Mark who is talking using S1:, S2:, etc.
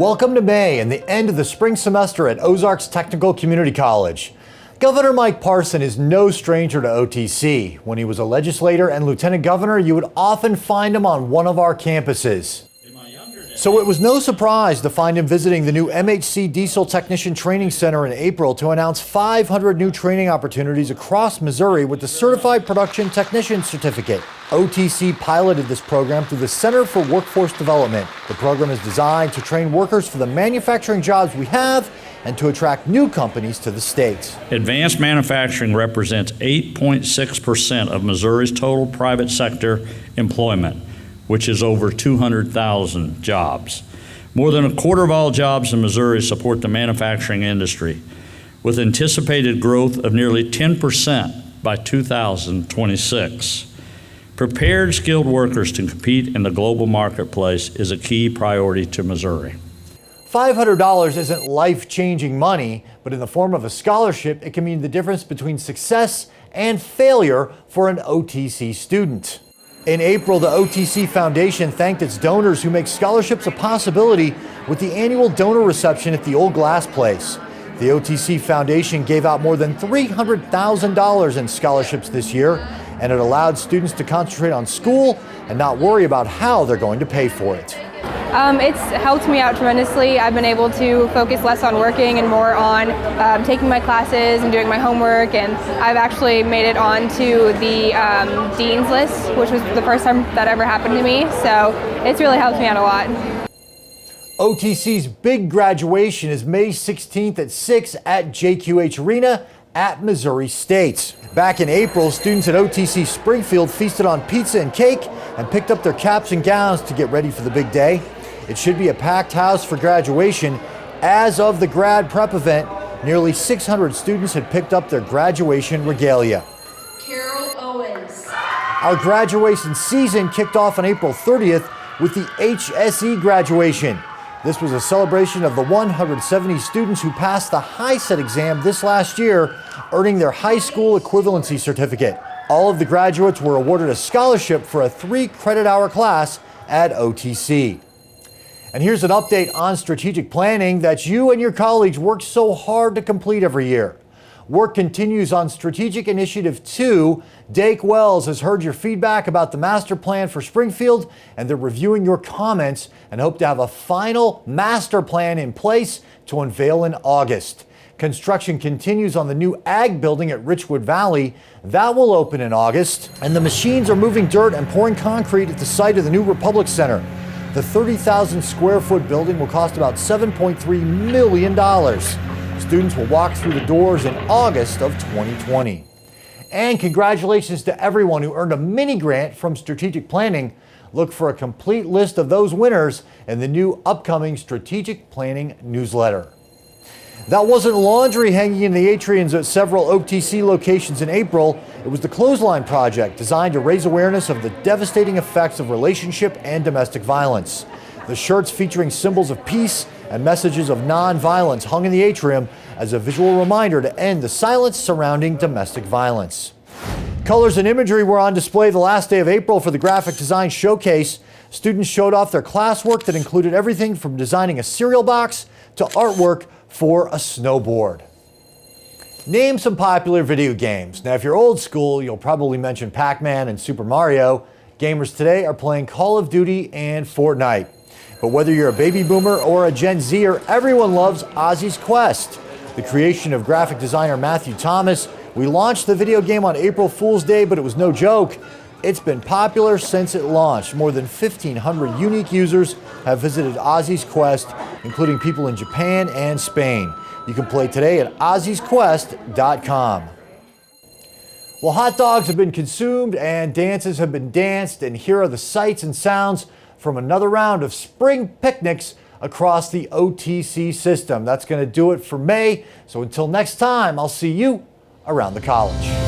S1: Welcome to May and the end of the spring semester at Ozarks Technical Community College. Governor Mike Parson is no stranger to OTC. When he was a legislator and lieutenant governor, you would often find him on one of our campuses. So it was no surprise to find him visiting the new MHC Diesel Technician Training Center in April to announce 500 new training opportunities across Missouri with the Certified Production Technician Certificate. OTC piloted this program through the Center for Workforce Development. The program is designed to train workers for the manufacturing jobs we have and to attract new companies to the state.
S2: Advanced manufacturing represents 8.6% of Missouri's total private sector employment, which is over 200,000 jobs. More than a quarter of all jobs in Missouri support the manufacturing industry, with anticipated growth of nearly 10% by 2026. Prepared, skilled workers to compete in the global marketplace is a key priority to Missouri.
S1: $500 isn't life-changing money, but in the form of a scholarship, it can mean the difference between success and failure for an OTC student. In April, the OTC Foundation thanked its donors who make scholarships a possibility with the annual donor reception at the Old Glass Place. The OTC Foundation gave out more than $300,000 in scholarships this year, and it allowed students to concentrate on school and not worry about how they're going to pay for it.
S3: It's helped me out tremendously. I've been able to focus less on working and more on taking my classes and doing my homework, and I've actually made it onto the Dean's list, which was the first time that ever happened to me, so it's really helped me out a lot.
S1: OTC's big graduation is May 16th at 6 at JQH Arena at Missouri State. Back in April, students at OTC Springfield feasted on pizza and cake and picked up their caps and gowns to get ready for the big day. It should be a packed house for graduation. As of the Grad Prep event, nearly 600 students had picked up their graduation regalia.
S4: Carol Owens.
S1: Our graduation season kicked off on April 30th with the HSE Graduation. This was a celebration of the 170 students who passed the HiSET exam this last year, earning their high school equivalency certificate. All of the graduates were awarded a scholarship for a 3-credit-hour class at OTC. And here's an update on strategic planning that you and your colleagues work so hard to complete every year. Work continues on Strategic Initiative 2. Dake Wells has heard your feedback about the master plan for Springfield, and they're reviewing your comments and hope to have a final master plan in place to unveil in August. Construction continues on the new Ag building at Richwood Valley. That will open in August, and the machines are moving dirt and pouring concrete at the site of the new Republic Center. The 30,000 square foot building will cost about $7.3 million. Students will walk through the doors in August of 2020. And congratulations to everyone who earned a mini grant from Strategic Planning. Look for a complete list of those winners in the new upcoming Strategic Planning newsletter. That wasn't laundry hanging in the atriums at several OTC locations in April. It was the Clothesline Project, designed to raise awareness of the devastating effects of relationship and domestic violence. The shirts featuring symbols of peace and messages of non-violence hung in the atrium as a visual reminder to end the silence surrounding domestic violence. Colors and imagery were on display the last day of April for the Graphic Design Showcase. Students showed off their classwork that included everything from designing a cereal box to artwork for a snowboard. Name some popular video games. Now, if you're old school, you'll probably mention Pac-Man and Super Mario. Gamers today are playing Call of Duty and Fortnite. But whether you're a baby boomer or a Gen Zer, everyone loves Ozzy's Quest. The creation of graphic designer Matthew Thomas. We launched the video game on April Fool's Day, but it was no joke. It's been popular since it launched. More than 1,500 unique users have visited Ozzy's Quest, including people in Japan and Spain. You can play today at ozzysquest.com. Well, hot dogs have been consumed and dances have been danced, and here are the sights and sounds from another round of spring picnics across the OTC system. That's going to do it for May. So until next time, I'll see you around the college.